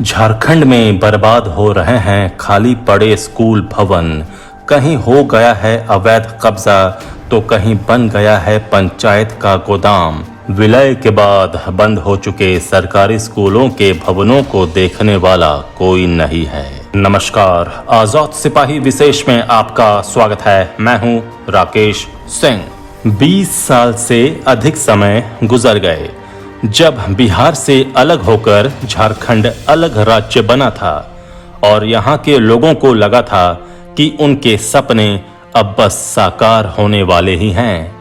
झारखंड में बर्बाद हो रहे हैं खाली पड़े स्कूल भवन। कहीं हो गया है अवैध कब्जा तो कहीं बन गया है पंचायत का गोदाम। विलय के बाद बंद हो चुके सरकारी स्कूलों के भवनों को देखने वाला कोई नहीं है। नमस्कार, आजाद सिपाही विशेष में आपका स्वागत है। मैं हूं राकेश सिंह। 20 साल से अधिक समय गुजर गए जब बिहार से अलग होकर झारखंड अलग राज्य बना था और यहाँ के लोगों को लगा था कि उनके सपने अब बस साकार होने वाले ही हैं।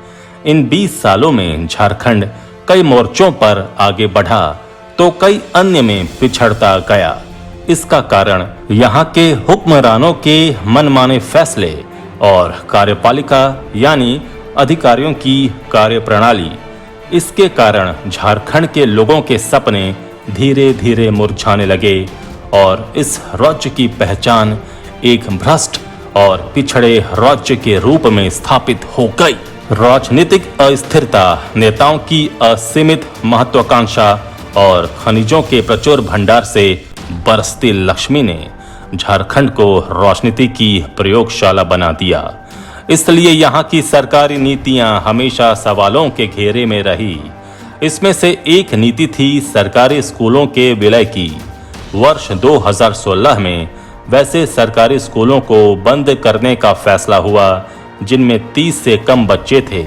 इन 20 सालों में झारखंड कई मोर्चों पर आगे बढ़ा तो कई अन्य में पिछड़ता गया। इसका कारण यहाँ के हुक्मरानों के मनमाने फैसले और कार्यपालिका यानी अधिकारियों की कार्यप्रणाली। इसके कारण झारखंड के लोगों के सपने धीरे धीरे मुरझाने लगे और इस राज्य की पहचान एक भ्रष्ट और पिछड़े राज्य के रूप में स्थापित हो गई। राजनीतिक अस्थिरता, नेताओं की असीमित महत्वाकांक्षा और खनिजों के प्रचुर भंडार से बरसती लक्ष्मी ने झारखंड को राजनीति की प्रयोगशाला बना दिया। इसलिए यहाँ की सरकारी नीतियाँ हमेशा सवालों के घेरे में रही। इसमें से एक नीति थी सरकारी स्कूलों के विलय की। वर्ष 2016 में वैसे सरकारी स्कूलों को बंद करने का फैसला हुआ जिनमें 30 से कम बच्चे थे।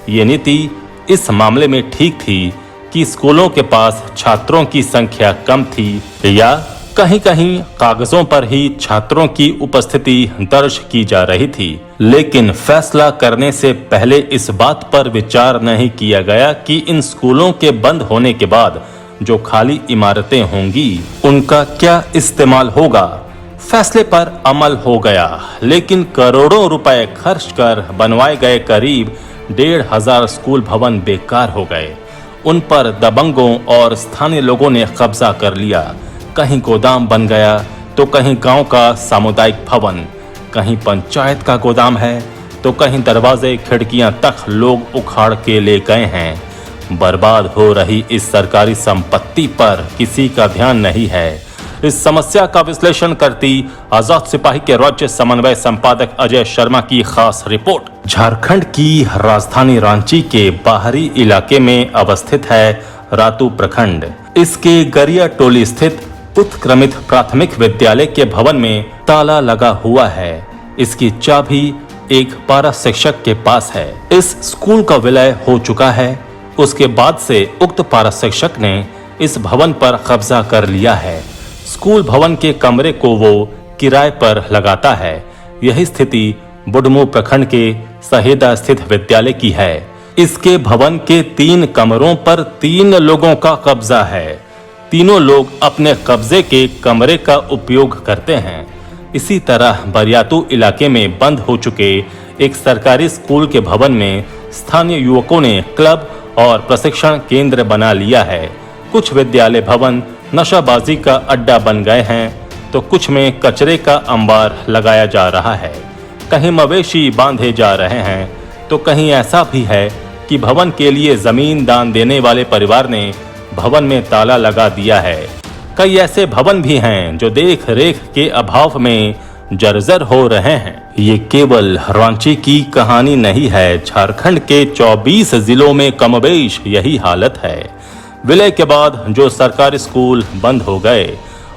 ये नीति इस मामले में ठीक थी कि स्कूलों के पास छात्रों की संख्या कम थी या कहीं कहीं कागजों पर ही छात्रों की उपस्थिति दर्ज की जा रही थी। लेकिन फैसला करने से पहले इस बात पर विचार नहीं किया गया कि इन स्कूलों के बंद होने के बाद जो खाली इमारतें होंगी उनका क्या इस्तेमाल होगा। फैसले पर अमल हो गया, लेकिन करोड़ों रुपए खर्च कर बनवाए गए करीब 1,500 स्कूल भवन बेकार हो गए। उन पर दबंगों और स्थानीय लोगों ने कब्जा कर लिया। कहीं गोदाम बन गया तो कहीं गांव का सामुदायिक भवन, कहीं पंचायत का गोदाम है तो कहीं दरवाजे खिड़कियां तक लोग उखाड़ के ले गए हैं। बर्बाद हो रही इस सरकारी संपत्ति पर किसी का ध्यान नहीं है। इस समस्या का विश्लेषण करती आजाद सिपाही के राज्य समन्वय संपादक अजय शर्मा की खास रिपोर्ट। झारखंड की राजधानी रांची के बाहरी इलाके में अवस्थित है रातू प्रखंड। इसके गरिया टोली स्थित उत्क्रमित प्राथमिक विद्यालय के भवन में ताला लगा हुआ है। इसकी चाबी एक पारा शिक्षक के पास है। इस स्कूल का विलय हो चुका है। उसके बाद से उक्त पारा शिक्षक ने इस भवन पर कब्जा कर लिया है। स्कूल भवन के कमरे को वो किराए पर लगाता है। यही स्थिति बुढ़मू प्रखंड के सहेदा स्थित विद्यालय की है। इसके भवन के 3 कमरों पर 3 लोगों का कब्जा है। तीनों लोग अपने कब्जे के कमरे का उपयोग करते हैं। इसी तरह बरियातू इलाके में बंद हो चुके एक सरकारी स्कूल के भवन में स्थानीय युवकों ने क्लब और प्रशिक्षण केंद्र बना लिया है। कुछ विद्यालय भवन नशाबाजी का अड्डा बन गए हैं तो कुछ में कचरे का अंबार लगाया जा रहा है। कहीं मवेशी बांधे जा रहे हैं तो कहीं ऐसा भी है कि भवन के लिए जमीन दान देने वाले परिवार ने भवन में ताला लगा दिया है। कई ऐसे भवन भी हैं जो देख रेख के अभाव में जर्जर हो रहे हैं। ये केवल रांची की कहानी नहीं है। झारखंड के 24 जिलों में कमोबेश यही हालत है। विलय के बाद जो सरकारी स्कूल बंद हो गए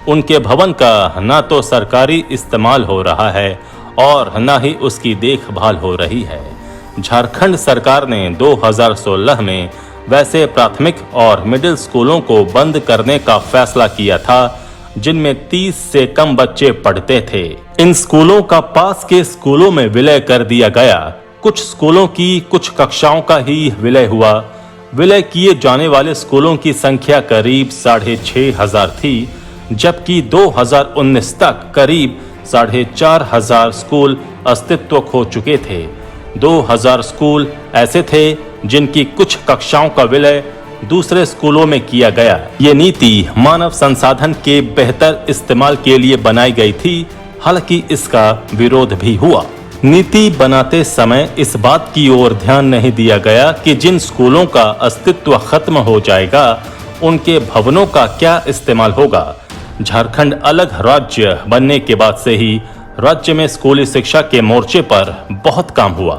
उनके भवन का ना तो सरकारी इस्तेमाल हो रहा है और न ही उसकी देखभाल हो रही है। झारखंड सरकार ने 2016 में वैसे प्राथमिक और मिडिल स्कूलों को बंद करने का फैसला किया था जिनमें 30 से कम बच्चे पढ़ते थे। इन स्कूलों का पास के स्कूलों में विलय कर दिया गया। कुछ स्कूलों की कुछ कक्षाओं का ही विलय हुआ। विलय किए जाने वाले स्कूलों की संख्या करीब 6,500 थी, जबकि 2019 तक करीब 4,500 स्कूल अस्तित्व खो चुके थे। 2000 स्कूल ऐसे थे जिनकी कुछ कक्षाओं का विलय दूसरे स्कूलों में किया गया। ये नीति मानव संसाधन के बेहतर इस्तेमाल के लिए बनाई गई थी। हालांकि इसका विरोध भी हुआ। नीति बनाते समय इस बात की ओर ध्यान नहीं दिया गया कि जिन स्कूलों का अस्तित्व खत्म हो जाएगा उनके भवनों का क्या इस्तेमाल होगा। झारखंड अलग राज्य बनने के बाद से ही राज्य में स्कूली शिक्षा के मोर्चे पर बहुत काम हुआ।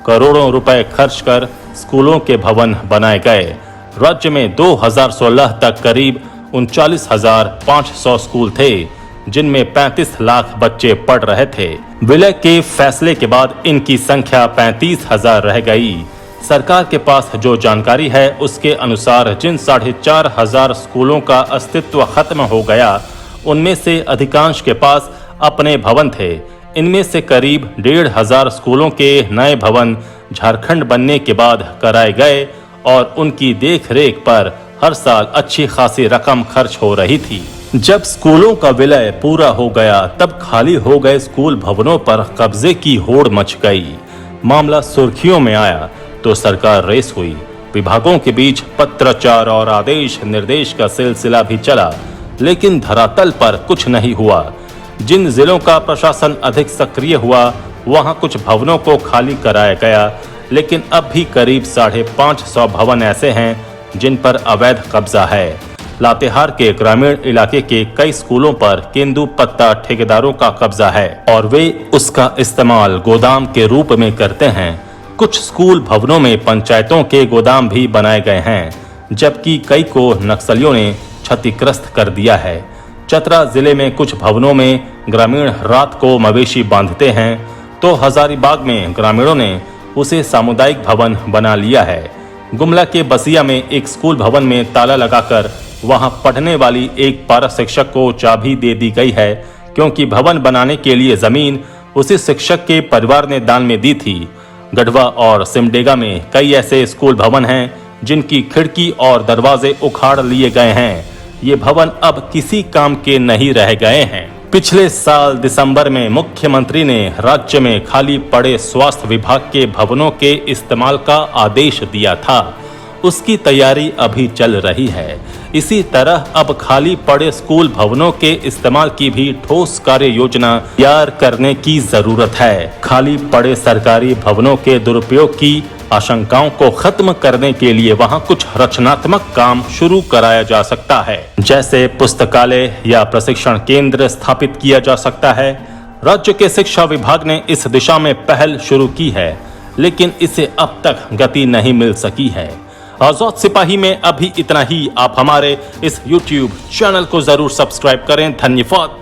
करोड़ों रुपए खर्च कर स्कूलों के भवन बनाए गए। राज्य में 2016 तक करीब 39,500 स्कूल थे, जिनमें 35 लाख बच्चे पढ़ रहे थे। विलय के फैसले के बाद इनकी संख्या 35,000 रह गई। सरकार के पास जो जानकारी है उसके अनुसार जिन 4,500 स्कूलों का अस्तित्व खत्म हो गया, उनमें से अधिकांश के पास अपने भवन थे। इनमें से करीब 1,500 स्कूलों के नए भवन झारखंड बनने के बाद कराए गए और उनकी देखरेख पर हर साल अच्छी खासी रकम खर्च हो रही थी। जब स्कूलों का विलय पूरा हो गया, तब खाली हो गए स्कूल भवनों पर कब्जे की होड़ मच गई। मामला सुर्खियों में आया तो सरकार रेस हुई। विभागों के बीच पत्राचार और आदेश निर्देश का सिलसिला भी चला, लेकिन धरातल पर कुछ नहीं हुआ। जिन जिलों का प्रशासन अधिक सक्रिय हुआ, वहां कुछ भवनों को खाली कराया गया, लेकिन अब भी करीब 550 भवन ऐसे हैं जिन पर अवैध कब्जा है। लातेहार के ग्रामीण इलाके के कई स्कूलों पर केंदू पत्ता ठेकेदारों का कब्जा है और वे उसका इस्तेमाल गोदाम के रूप में करते हैं। कुछ स्कूल भवनों में पंचायतों के गोदाम भी बनाए गए हैं, जबकि कई को नक्सलियों ने क्षतिग्रस्त कर दिया है। चतरा जिले में कुछ भवनों में ग्रामीण रात को मवेशी बांधते हैं, तो हजारीबाग में ग्रामीणों ने उसे सामुदायिक भवन बना लिया है। गुमला के बसिया में एक स्कूल भवन में ताला लगाकर वहां पढ़ने वाली एक पारा शिक्षक को चाबी दे दी गई है, क्योंकि भवन बनाने के लिए जमीन उसी शिक्षक के परिवार ने दान में दी थी। गढ़वा और सिमडेगा में कई ऐसे स्कूल भवन हैं जिनकी खिड़की और दरवाजे उखाड़ लिए गए हैं। ये भवन अब किसी काम के नहीं रह गए हैं। पिछले साल दिसंबर में मुख्यमंत्री ने राज्य में खाली पड़े स्वास्थ्य विभाग के भवनों के इस्तेमाल का आदेश दिया था। उसकी तैयारी अभी चल रही है। इसी तरह अब खाली पड़े स्कूल भवनों के इस्तेमाल की भी ठोस कार्य योजना तैयार करने की जरूरत है। खाली पड़े सरकारी भवनों के दुरुपयोग की आशंकाओं को खत्म करने के लिए वहां कुछ रचनात्मक काम शुरू कराया जा सकता है, जैसे पुस्तकालय या प्रशिक्षण केंद्र स्थापित किया जा सकता है। राज्य के शिक्षा विभाग ने इस दिशा में पहल शुरू की है, लेकिन इसे अब तक गति नहीं मिल सकी है। आजाद सिपाही में अभी इतना ही। आप हमारे इस YouTube चैनल को जरूर सब्सक्राइब करें। धन्यवाद।